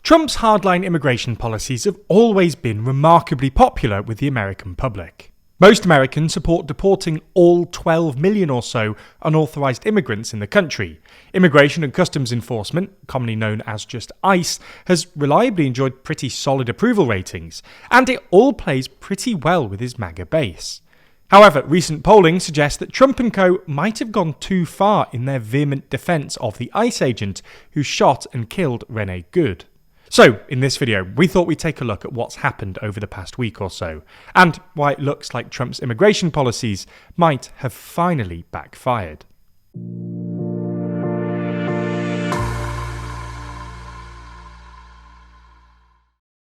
Trump's hardline immigration policies have always been remarkably popular with the American public. Most Americans support deporting all 12 million or so unauthorized immigrants in the country. Immigration and Customs Enforcement, commonly known as just ICE, has reliably enjoyed pretty solid approval ratings, and it all plays pretty well with his MAGA base. However, recent polling suggests that Trump and co. might have gone too far in their vehement defense of the ICE agent who shot and killed Renee Good. So, in this video, we thought we'd take a look at what's happened over the past week or so, and why it looks like Trump's immigration policies might have finally backfired.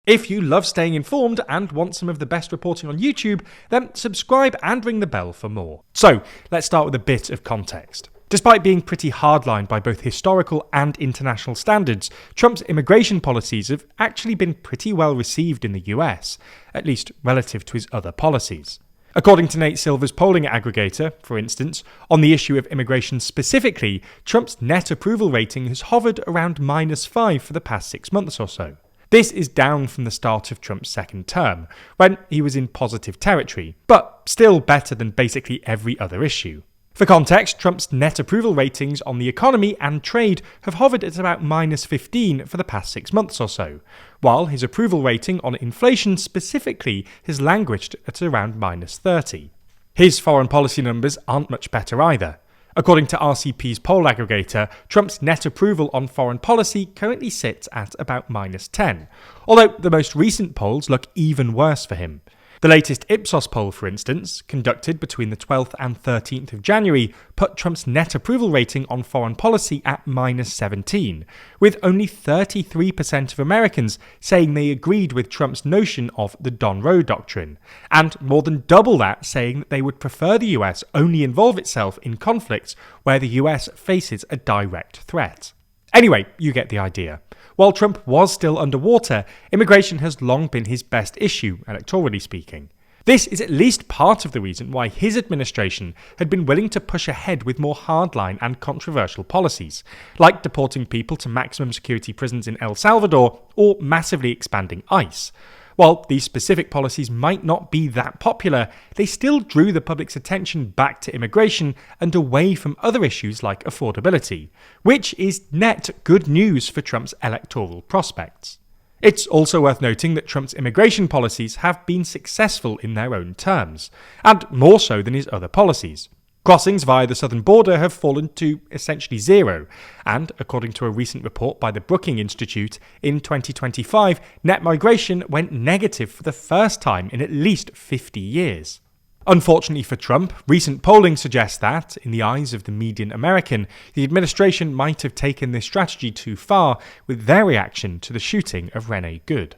If you love staying informed and want some of the best reporting on YouTube, then subscribe and ring the bell for more. So, let's start with a bit of context. Despite being pretty hardline by both historical and international standards, Trump's immigration policies have actually been pretty well received in the US, at least relative to his other policies. According to Nate Silver's polling aggregator, for instance, on the issue of immigration specifically, Trump's net approval rating has hovered around -5 for the past 6 months or so. This is down from the start of Trump's second term, when he was in positive territory, but still better than basically every other issue. For context, Trump's net approval ratings on the economy and trade have hovered at about -15 for the past 6 months or so, while his approval rating on inflation specifically has languished at around -30. His foreign policy numbers aren't much better either. According to RCP's poll aggregator, Trump's net approval on foreign policy currently sits at about -10, although the most recent polls look even worse for him. The latest Ipsos poll, for instance, conducted between the 12th and 13th of January, put Trump's net approval rating on foreign policy at -17, with only 33% of Americans saying they agreed with Trump's notion of the Don Roe doctrine, and more than double that saying that they would prefer the US only involve itself in conflicts where the US faces a direct threat. Anyway, you get the idea. While Trump was still underwater, immigration has long been his best issue, electorally speaking. This is at least part of the reason why his administration had been willing to push ahead with more hardline and controversial policies, like deporting people to maximum security prisons in El Salvador or massively expanding ICE. While these specific policies might not be that popular, they still drew the public's attention back to immigration and away from other issues like affordability, which is net good news for Trump's electoral prospects. It's also worth noting that Trump's immigration policies have been successful in their own terms, and more so than his other policies. Crossings via the southern border have fallen to essentially zero, and according to a recent report by the Brookings Institute, in 2025, net migration went negative for the first time in at least 50 years. Unfortunately for Trump, recent polling suggests that, in the eyes of the median American, the administration might have taken this strategy too far with their reaction to the shooting of Renee Good.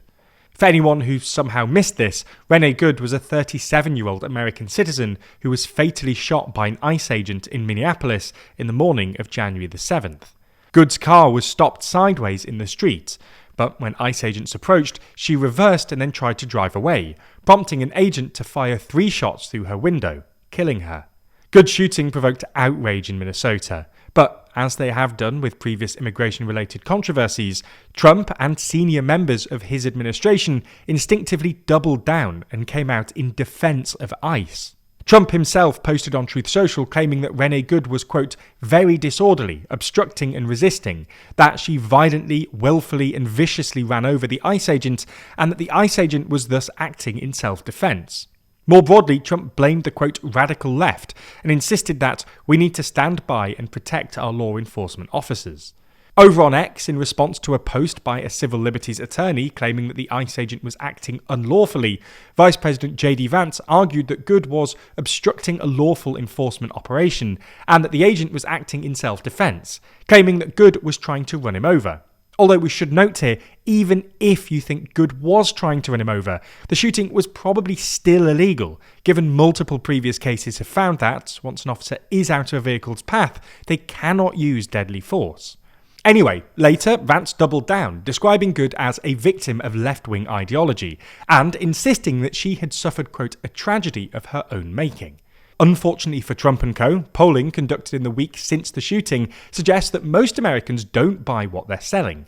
For anyone who somehow missed this, Renee Good was a 37-year-old American citizen who was fatally shot by an ICE agent in Minneapolis in the morning of January the 7th. Good's car was stopped sideways in the street, but when ICE agents approached, she reversed and then tried to drive away, prompting an agent to fire 3 shots through her window, killing her. Good's shooting provoked outrage in Minnesota, but as they have done with previous immigration-related controversies, Trump and senior members of his administration instinctively doubled down and came out in defense of ICE. Trump himself posted on Truth Social claiming that Renee Good was, quote, very disorderly, obstructing and resisting, that she violently, willfully and viciously ran over the ICE agent, and that the ICE agent was thus acting in self-defense. More broadly, Trump blamed the, quote, radical left and insisted that we need to stand by and protect our law enforcement officers. Over on X, in response to a post by a civil liberties attorney claiming that the ICE agent was acting unlawfully, Vice President J.D. Vance argued that Good was obstructing a lawful enforcement operation and that the agent was acting in self-defense, claiming that Good was trying to run him over. Although we should note here, even if you think Good was trying to run him over, the shooting was probably still illegal, given multiple previous cases have found that, once an officer is out of a vehicle's path, they cannot use deadly force. Anyway, later, Vance doubled down, describing Good as a victim of left-wing ideology, and insisting that she had suffered, quote, a tragedy of her own making. Unfortunately for Trump and co., polling conducted in the week since the shooting suggests that most Americans don't buy what they're selling.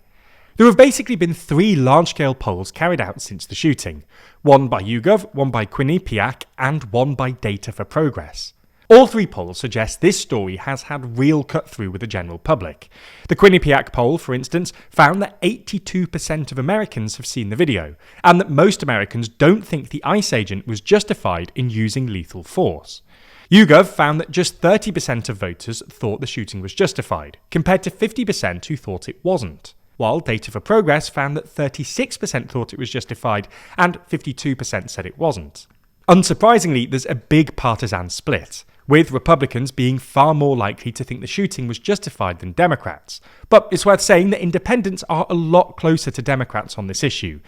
There have basically been 3 large-scale polls carried out since the shooting, one by YouGov, one by Quinnipiac, and one by Data for Progress. All 3 polls suggest this story has had real cut-through with the general public. The Quinnipiac poll, for instance, found that 82% of Americans have seen the video, and that most Americans don't think the ICE agent was justified in using lethal force. YouGov found that just 30% of voters thought the shooting was justified, compared to 50% who thought it wasn't. While Data for Progress found that 36% thought it was justified and 52% said it wasn't. Unsurprisingly, there's a big partisan split, with Republicans being far more likely to think the shooting was justified than Democrats. But it's worth saying that independents are a lot closer to Democrats on this issue.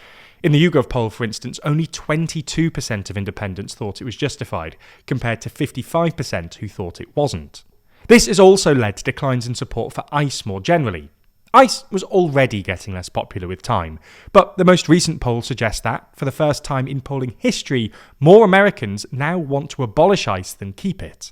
In the YouGov poll, for instance, only 22% of independents thought it was justified, compared to 55% who thought it wasn't. This has also led to declines in support for ICE more generally. ICE was already getting less popular with time, but the most recent poll suggests that, for the first time in polling history, more Americans now want to abolish ICE than keep it.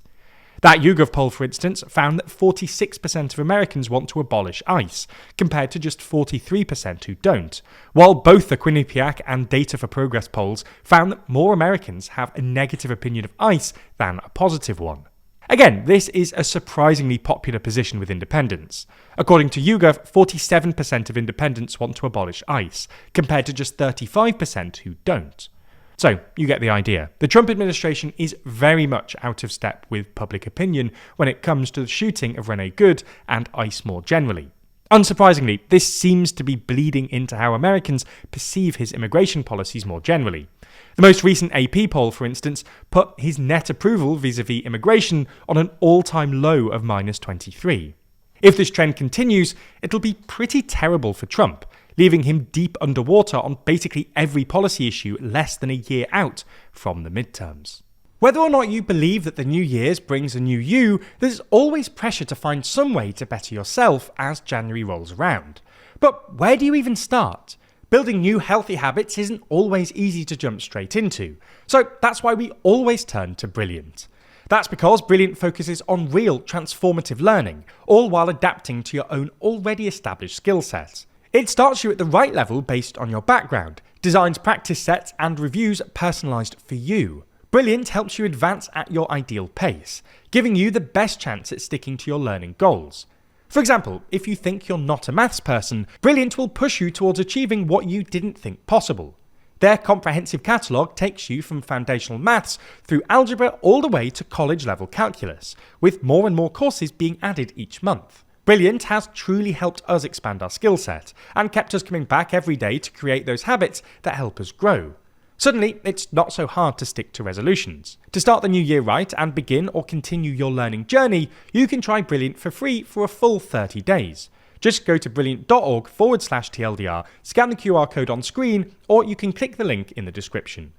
That YouGov poll, for instance, found that 46% of Americans want to abolish ICE, compared to just 43% who don't, while both the Quinnipiac and Data for Progress polls found that more Americans have a negative opinion of ICE than a positive one. Again, this is a surprisingly popular position with independents. According to YouGov, 47% of independents want to abolish ICE, compared to just 35% who don't. So, you get the idea. The Trump administration is very much out of step with public opinion when it comes to the shooting of Renee Good and ICE more generally. Unsurprisingly, this seems to be bleeding into how Americans perceive his immigration policies more generally. The most recent AP poll, for instance, put his net approval vis-a-vis immigration on an all-time low of -23. If this trend continues, it'll be pretty terrible for Trump, leaving him deep underwater on basically every policy issue less than a year out from the midterms. Whether or not you believe that the new year's brings a new you, there's always pressure to find some way to better yourself as January rolls around. But where do you even start? Building new healthy habits isn't always easy to jump straight into, so that's why we always turn to Brilliant. That's because Brilliant focuses on real transformative learning, all while adapting to your own already established skill set. It starts you at the right level based on your background, designs practice sets and reviews personalised for you. Brilliant helps you advance at your ideal pace, giving you the best chance at sticking to your learning goals. For example, if you think you're not a maths person, Brilliant will push you towards achieving what you didn't think possible. Their comprehensive catalogue takes you from foundational maths through algebra all the way to college-level calculus, with more and more courses being added each month. Brilliant has truly helped us expand our skill set, and kept us coming back every day to create those habits that help us grow. Suddenly, it's not so hard to stick to resolutions. To start the new year right and begin or continue your learning journey, you can try Brilliant for free for a full 30 days. Just go to brilliant.org/TLDR, scan the QR code on screen, or you can click the link in the description.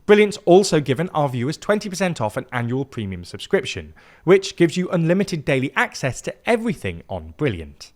Brilliant's also given our viewers 20% off an annual premium subscription, which gives you unlimited daily access to everything on Brilliant.